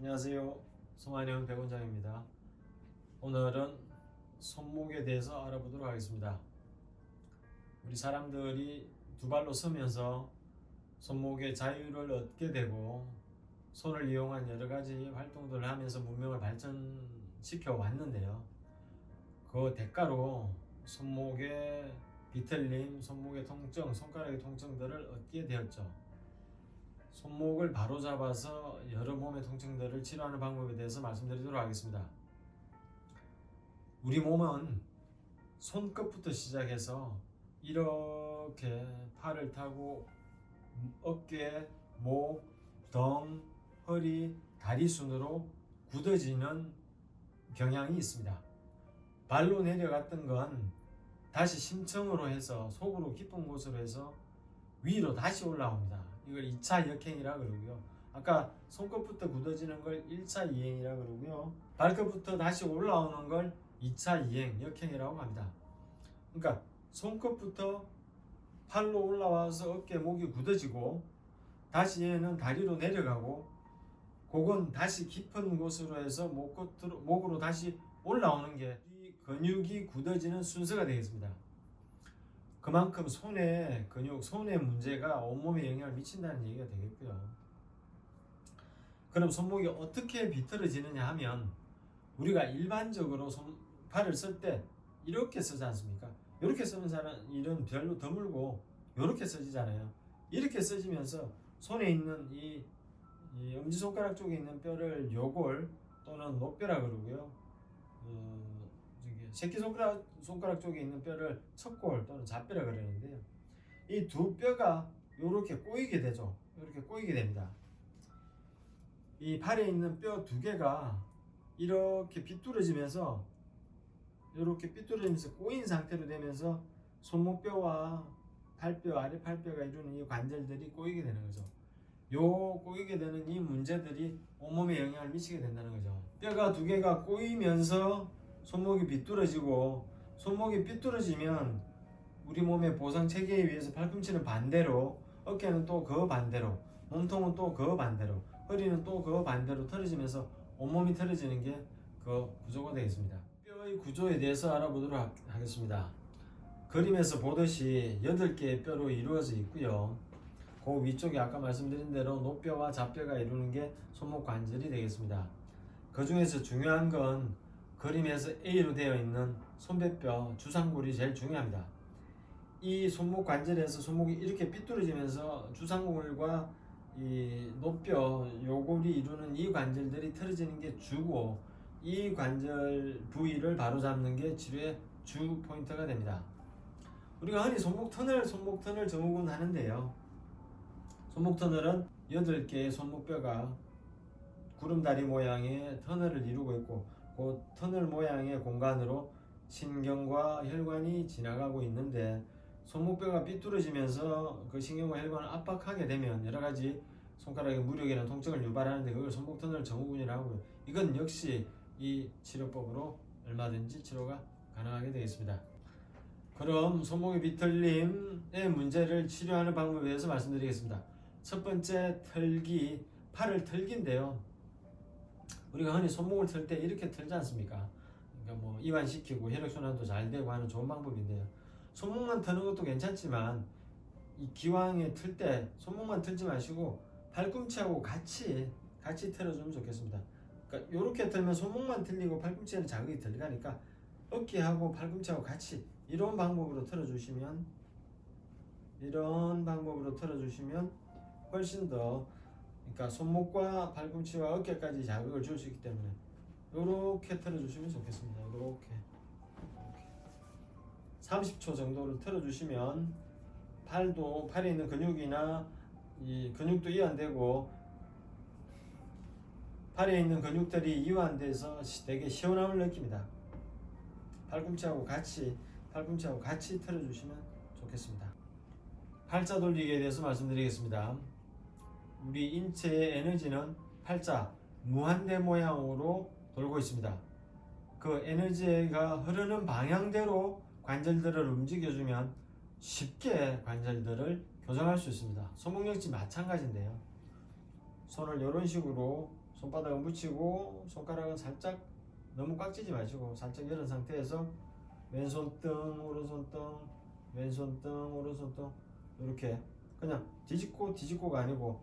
안녕하세요. 송한영 백원장입니다. 오늘은 손목에 대해서 알아보도록 하겠습니다. 우리 사람들이 두 발로 서면서 손목의 자유를 얻게 되고 손을 이용한 여러 가지 활동들을 하면서 문명을 발전시켜 왔는데요. 그 대가로 손목의 비틀림, 손목의 통증, 손가락의 통증들을 얻게 되었죠. 손목을 바로잡아서 여러 몸의 통증들을 치료하는 방법에 대해서 말씀드리도록 하겠습니다. 우리 몸은 손끝부터 시작해서 이렇게 팔을 타고 어깨, 목, 등, 허리, 다리 순으로 굳어지는 경향이 있습니다. 발로 내려갔던 건 다시 심층으로 해서 속으로 깊은 곳으로 해서 위로 다시 올라옵니다. 이걸 2차 역행이라 그러고요. 아까 손끝부터 굳어지는 걸 1차 이행이라 그러고요. 발끝부터 다시 올라오는 걸 2차 이행, 역행이라고 합니다. 그러니까 손끝부터 팔로 올라와서 어깨, 목이 굳어지고 다시 얘는 다리로 내려가고 그건 다시 깊은 곳으로 해서 목으로 다시 올라오는 게 이 근육이 굳어지는 순서가 되겠습니다. 그만큼 손의 근육, 손의 문제가 온몸에 영향을 미친다는 얘기가 되겠고요. 그럼 손목이 어떻게 비틀어지느냐 하면 우리가 일반적으로 팔을 쓸 때 이렇게 쓰지 않습니까? 이렇게 쓰는 사람 일은 별로 드물고 이렇게 써지잖아요. 이렇게 써지면서 손에 있는 이 엄지손가락 쪽에 있는 뼈를 요골 또는 노뼈라 그러고요. 새끼손가락 쪽에 있는 뼈를 척골 또는 좌뼈라 그러는데요. 이 두 뼈가 이렇게 꼬이게 되죠. 이렇게 꼬이게 됩니다. 이 팔에 있는 뼈 두 개가 이렇게 비뚤어지면서 꼬인 상태로 되면서 손목뼈와 팔뼈, 아래 팔뼈가 이루는 이 관절들이 꼬이게 되는 거죠. 요 꼬이게 되는 이 문제들이 온몸에 영향을 미치게 된다는 거죠. 뼈가 두 개가 꼬이면서 손목이 비뚤어지고, 손목이 삐뚤어지면 우리 몸의 보상 체계에 의해서 팔꿈치는 반대로, 어깨는 또 그 반대로, 몸통은 또 그 반대로, 허리는 또 그 반대로 틀어지면서 온몸이 틀어지는 게 그 구조가 되겠습니다. 뼈의 구조에 대해서 알아보도록 하겠습니다. 그림에서 보듯이 8개의 뼈로 이루어져 있고요. 그 위쪽에 아까 말씀드린 대로 노뼈와 좌뼈가 이루는 게 손목 관절이 되겠습니다. 그 중에서 중요한 건 그림에서 A로 되어 있는 손배뼈, 주상골이 제일 중요합니다. 이 손목 관절에서 손목이 이렇게 삐뚤어지면서 주상골과 이 노뼈, 요골이 이루는 이 관절들이 틀어지는 게 주고, 이 관절 부위를 바로잡는 게 치료의 주 포인트가 됩니다. 우리가 흔히 손목 터널 증후군 하는데요. 손목 터널은 8개의 손목뼈가 구름다리 모양의 터널을 이루고 있고, 그 터널 모양의 공간으로 신경과 혈관이 지나가고 있는데, 손목뼈가 삐뚤어지면서 그 신경과 혈관을 압박하게 되면 여러가지 손가락의 무력이나 통증을 유발하는데 그걸 손목 터널 증후군이라고 하고요. 이건 역시 이 치료법으로 얼마든지 치료가 가능하게 되겠습니다. 그럼 손목의 비틀림의 문제를 치료하는 방법에 대해서 말씀드리겠습니다. 첫 번째, 털기, 팔을 털기인데요. 우리가 흔히 손목을 털 때 이렇게 털지 않습니까? 그러니까 뭐 이완시키고 혈액순환도 잘 되고 하는 좋은 방법인데요. 손목만 터는 것도 괜찮지만 이 기왕에 틀 때 손목만 틀지 마시고 팔꿈치하고 같이 틀어주면 좋겠습니다. 그러니까 이렇게 틀면 손목만 틀리고 팔꿈치에는 자극이 덜 가니까 어깨하고 팔꿈치하고 같이 이런 방법으로 틀어주시면 훨씬 더, 그러니까 손목과 팔꿈치와 어깨까지 자극을 줄 수 있기 때문에 이렇게 틀어주시면 좋겠습니다. 이렇게 30초 정도를 틀어주시면 팔에 있는 근육이나 이 근육도 이완되고 팔에 있는 근육들이 이완돼서 되게 시원함을 느낍니다. 팔꿈치하고 같이 틀어주시면 좋겠습니다. 팔자 돌리기에 대해서 말씀드리겠습니다. 우리 인체의 에너지는 팔자 무한대 모양으로 돌고 있습니다. 그 에너지가 흐르는 방향대로 관절들을 움직여주면 쉽게 관절들을 교정할 수 있습니다. 손목 역시 마찬가지인데요. 손을 이런 식으로 손바닥은 붙이고 손가락은 살짝 너무 꽉 쥐지 마시고 살짝 열은 상태에서 왼손 등, 오른손 등, 왼손 등, 오른손 등 이렇게 그냥 뒤집고가 아니고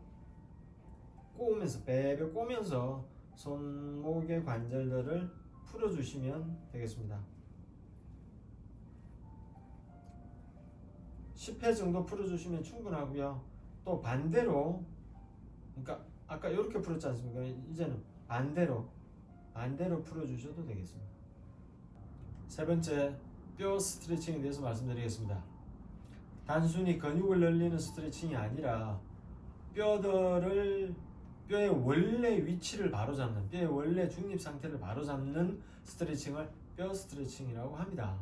꼬우면서 베베 꼬면서 손목의 관절들을 풀어주시면 되겠습니다. 10회 정도 풀어주시면 충분하고요. 또 반대로, 그러니까 아까 이렇게 풀었지 않습니까? 이제는 반대로 풀어주셔도 되겠습니다. 세 번째, 뼈 스트레칭에 대해서 말씀드리겠습니다. 단순히 근육을 늘리는 스트레칭이 아니라 뼈의 원래 위치를 바로잡는, 뼈의 원래 중립 상태를 바로잡는 스트레칭을 뼈 스트레칭이라고 합니다.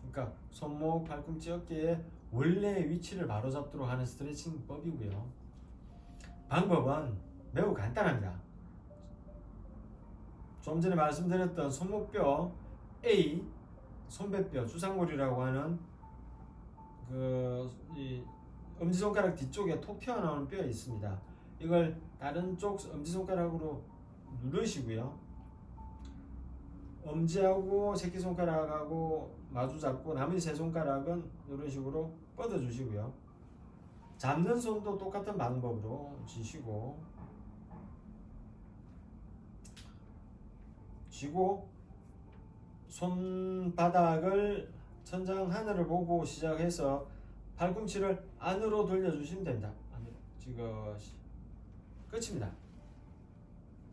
그러니까 손목, 팔꿈치, 어깨의 원래의 위치를 바로잡도록 하는 스트레칭법이고요. 방법은 매우 간단합니다. 좀 전에 말씀드렸던 손목뼈 A, 손배뼈, 주상골이라고 하는 이 엄지손가락 뒤쪽에 톡 튀어나오는 뼈가 있습니다. 이걸 다른 쪽 엄지손가락으로 누르시고요. 엄지하고 새끼손가락하고 마주 잡고 나머지 세 손가락은 이런 식으로 뻗어 주시고요. 잡는 손도 똑같은 방법으로 쥐고 손바닥을 천장 하늘을 보고 시작해서 팔꿈치를 안으로 돌려주시면 됩니다. 지금 끝입니다.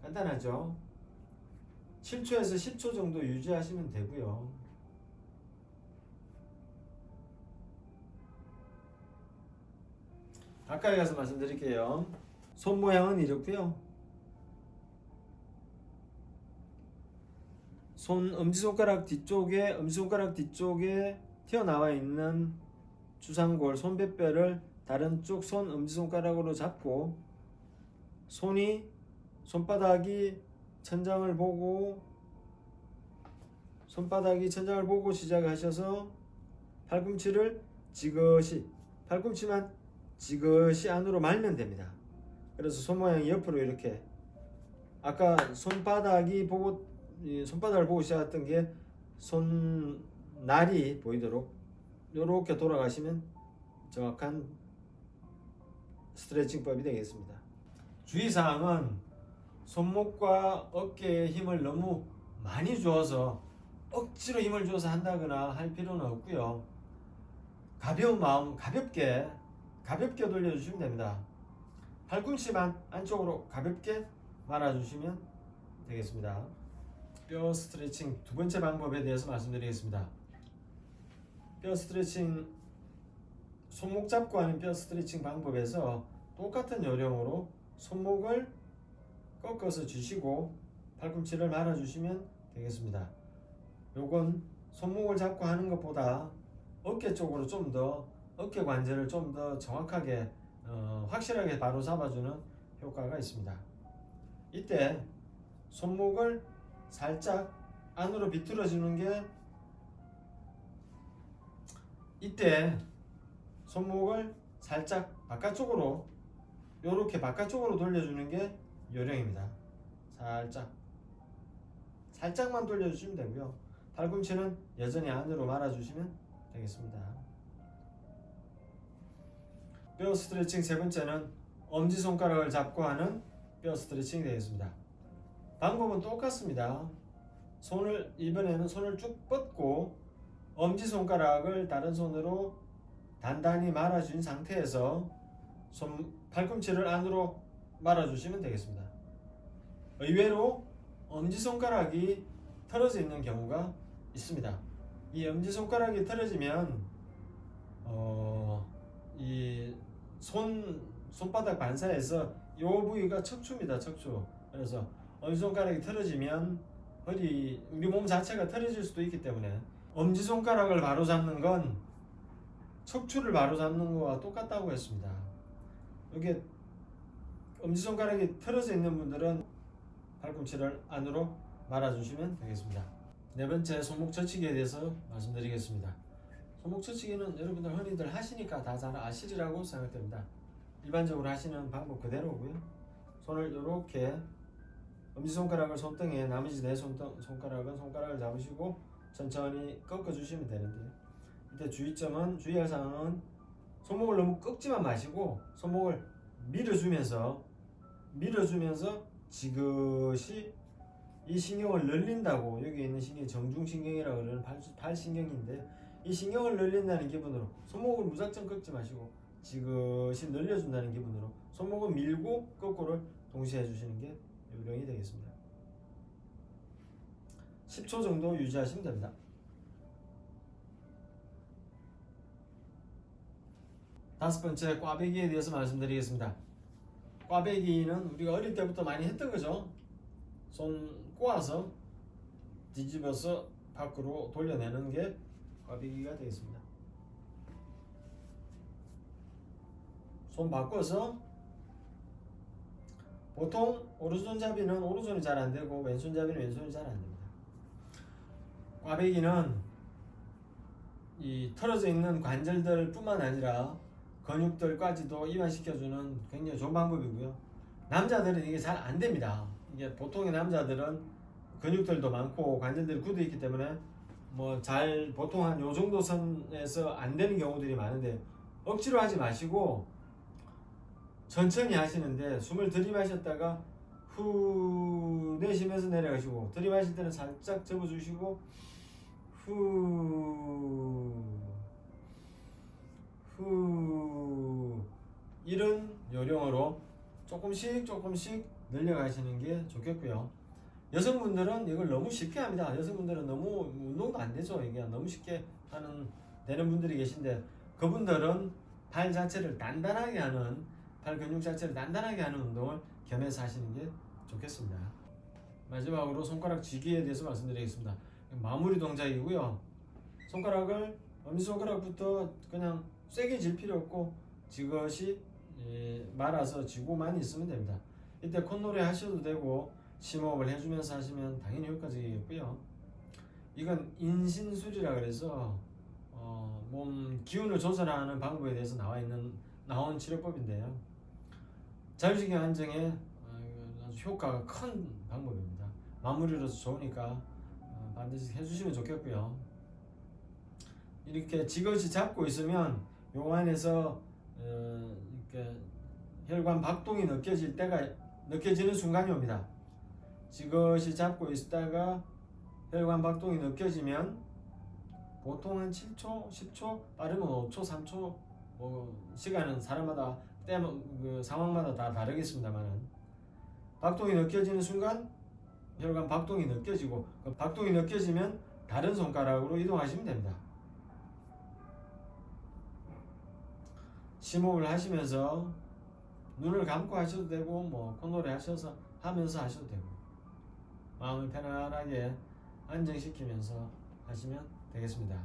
간단하죠? 7초에서 10초 정도 유지하시면 되고요. 가까이 가서 말씀드릴게요. 손 모양은 이렇고요. 엄지손가락 뒤쪽에 튀어나와 있는 주상골, 손배뼈를 다른 쪽 엄지손가락으로 잡고 손바닥이 천장을 보고 시작하셔서 팔꿈치만 지그시 안으로 말면 됩니다. 그래서 손 모양이 옆으로 이렇게, 아까 손바닥을 보고 시작했던 게 손날이 보이도록 이렇게 돌아가시면 정확한 스트레칭법이 되겠습니다. 주의사항은 손목과 어깨에 힘을 너무 많이 주어서 억지로 힘을 줘서 한다거나 할 필요는 없고요. 가벼운 마음, 가볍게 돌려주시면 됩니다. 팔꿈치만 안쪽으로 가볍게 말아주시면 되겠습니다. 뼈 스트레칭 두 번째 방법에 대해서 말씀드리겠습니다. 뼈 스트레칭, 손목 잡고 하는 뼈 스트레칭 방법에서 똑같은 요령으로 손목을 꺾어서 쥐시고 팔꿈치를 말아주시면 되겠습니다. 요건 손목을 잡고 하는 것보다 어깨 쪽으로 어깨 관절을 좀 더 정확하게 확실하게 바로 잡아주는 효과가 있습니다. 이때 손목을 살짝 안으로 비틀어주는 게, 이때 손목을 살짝 바깥쪽으로 돌려주는 게 요령입니다. 살짝만 돌려주시면 되고요. 팔꿈치는 여전히 안으로 말아주시면 되겠습니다. 뼈 스트레칭 세 번째는 엄지손가락을 잡고 하는 뼈 스트레칭이 되겠습니다. 방법은 똑같습니다. 이번에는 손을 쭉 뻗고 엄지손가락을 다른 손으로 단단히 말아준 상태에서 팔꿈치를 안으로 말아주시면 되겠습니다. 의외로 엄지손가락이 틀어져 있는 경우가 있습니다. 이 엄지손가락이 틀어지면 이 손바닥 반사에서 이 부위가 척추입니다. 척추. 그래서 엄지손가락이 틀어지면 우리 몸 자체가 틀어질 수도 있기 때문에 엄지손가락을 바로잡는 건 척추를 바로잡는 거와 똑같다고 했습니다. 이게 엄지손가락이 틀어져 있는 분들은 팔꿈치를 안으로 말아주시면 되겠습니다. 네 번째, 손목 젖히기에 대해서 말씀드리겠습니다. 손목 젖히기는 여러분들 흔히들 하시니까 다 잘 아시리라고 생각됩니다. 일반적으로 하시는 방법 그대로고요. 손을 이렇게 엄지손가락을 손등에, 나머지 네 손가락을 잡으시고 천천히 꺾어주시면 되는데, 이때 주의할 사항은 손목을 너무 꺾지만 마시고 손목을 밀어주면서 지그시 이 신경을 늘린다고, 여기 있는 신경이 정중신경이라고 그러는 팔신경인데, 이 신경을 늘린다는 기분으로 손목을 무작정 꺾지 마시고 지그시 늘려준다는 기분으로 손목을 밀고 거꾸로 동시에 해주시는 게 요령이 되겠습니다. 10초 정도 유지하시면 됩니다. 다섯 번째, 꽈배기에 대해서 말씀드리겠습니다. 꽈배기는 우리가 어릴 때부터 많이 했던 거죠. 손 꼬아서 뒤집어서 밖으로 돌려내는 게 꽈배기가 되겠습니다. 손 바꿔서, 보통 오른손잡이는 오른손이 잘 안되고 왼손잡이는 왼손이 잘 안됩니다. 꽈배기는 이 털어져 있는 관절들 뿐만 아니라 근육들까지도 이완시켜주는 굉장히 좋은 방법이고요. 남자들은 이게 잘 안됩니다. 이게 보통의 남자들은 근육들도 많고 관절들이 굳어있기 때문에 보통 한 요 정도 선에서 안 되는 경우들이 많은데, 억지로 하지 마시고 천천히 하시는데, 숨을 들이마셨다가 후 내쉬면서 내려가시고, 들이마실 때는 살짝 접어주시고 후 이런 요령으로 조금씩 늘려가시는 게 좋겠고요. 여성분들은 이걸 너무 쉽게 합니다. 여성분들은 너무 운동도 안 되죠. 이게 너무 쉽게 되는 분들이 계신데, 그분들은 팔 자체를 단단하게 하는, 팔 근육 자체를 단단하게 하는 운동을 겸해서 하시는 게 좋겠습니다. 마지막으로 손가락 쥐기에 대해서 말씀드리겠습니다. 마무리 동작이고요. 손가락을 엄지손가락부터 그냥 세게 쥘 필요 없고 지그시 말아서 쥐고만 있으면 됩니다. 이때 콧노래 하셔도 되고 심호흡을 해주면서 하시면 당연히 효과적이겠고요. 이건 인신술이라 그래서 몸 기운을 조절하는 방법에 대해서 나온 치료법인데요. 자율신경 안정에 아주 효과가 큰 방법입니다. 마무리로서 좋으니까 반드시 해주시면 좋겠고요. 이렇게 지그시 잡고 있으면 요 안에서 이렇게 혈관 박동이 느껴지는 순간이 옵니다. 지그시 잡고 있다가 혈관 박동이 느껴지면 보통 한 7초, 10초, 빠르면 5초, 3초, 시간은 사람마다 상황마다 다 다르겠습니다만, 박동이 느껴지는 순간 혈관 박동이 느껴지고, 그 박동이 느껴지면 다른 손가락으로 이동하시면 됩니다. 심호흡을 하시면서 눈을 감고 하셔도 되고 콧노래 하면서 하셔도 되고, 마음을 편안하게 안정시키면서 하시면 되겠습니다.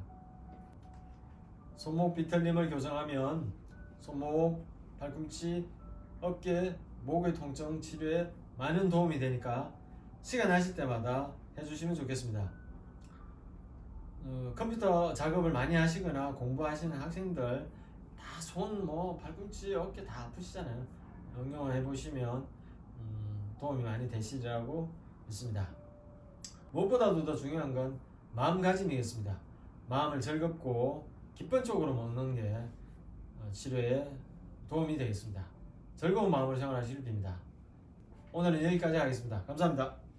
손목 비틀림을 교정하면 손목, 팔꿈치, 어깨, 목의 통증 치료에 많은 도움이 되니까 시간 나실 때마다 해주시면 좋겠습니다. 컴퓨터 작업을 많이 하시거나 공부하시는 학생들 다 손, 팔꿈치, 어깨 다 아프시잖아요. 응용을 해보시면 도움이 많이 되시리라고 믿습니다. 무엇보다도 더 중요한 건 마음가짐이겠습니다. 마음을 즐겁고 기쁜 쪽으로 먹는 게 치료에 도움이 되겠습니다. 즐거운 마음으로 생활하시길 빕니다. 오늘은 여기까지 하겠습니다. 감사합니다.